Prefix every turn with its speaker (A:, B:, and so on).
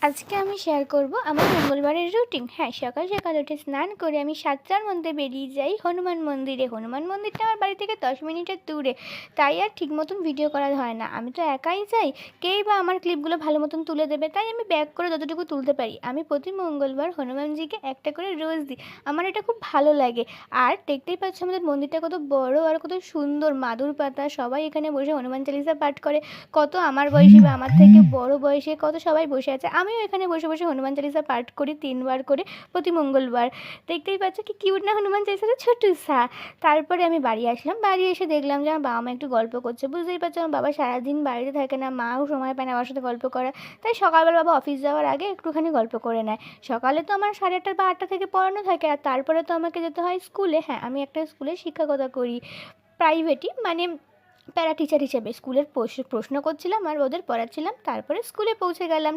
A: আজকে আমি শেয়ার করব আমার মঙ্গলবারের রুটিন। হ্যাঁ, সকাল সকাল উঠে স্নান করে আমি ৭টার মধ্যে বেরিয়ে যাই হনুমান মন্দিরে। হনুমান মন্দিরটা আমার বাড়ি থেকে ১০ মিনিটের দূরে, তাই আর ঠিক মতন ভিডিও করা হয় না। আমি তো একাই যাই, কেই বা আমার ক্লিপগুলো ভালো মতন তুলে দেবে, তাই আমি ব্যাক করে যতটুকু তুলতে পারি। আমি প্রতি মঙ্গলবার হনুমানজিকে একটা করে রোজ দিই। আমার এটা খুব ভালো লাগে। আর দেখতেই পাচ্ছ আমাদের মন্দিরটা কত বড় আর কত সুন্দর, মাদুর পাতা, সবাই এখানে বসে হনুমান চালিসা পাঠ করে। কত আমার বয়সী বা আমার থেকে বড় বয়সে কত সবাই বসে আছে। আমিও এখানে বসে বসে হনুমান চালিসা পাঠ করি ৩ বার করে প্রতি মঙ্গলবার। দেখতেই পাচ্ছ কি কিউট না হনুমান চালিসাটা, ছোট্ট সা। তারপরে আমি বাড়ি আসলাম, বাড়ি এসে দেখলাম যে আমার বাবা মা একটু গল্প করছে। বুঝতেই পারছো আমার বাবা সারাদিন বাড়িতে থাকে না, মাও সময় পায় না বাবার সাথে গল্প করা। তাই সকালবেলা বাবা অফিস যাওয়ার আগে একটুখানি গল্প করে নেয়। সকালে তো আমার 8:30 বা 8টা থেকে পড়ানো থাকে, আর তারপরে তো আমাকে যেতে হয় স্কুলে। হ্যাঁ, আমি একটা স্কুলে শিক্ষকতা করি, প্রাইভেটই, মানে প্যারা টিচার হিসেবে। স্কুলের প্রশ্ন করছিলাম আর ওদের পড়াচ্ছিলাম, তারপরে স্কুলে পৌঁছে গেলাম।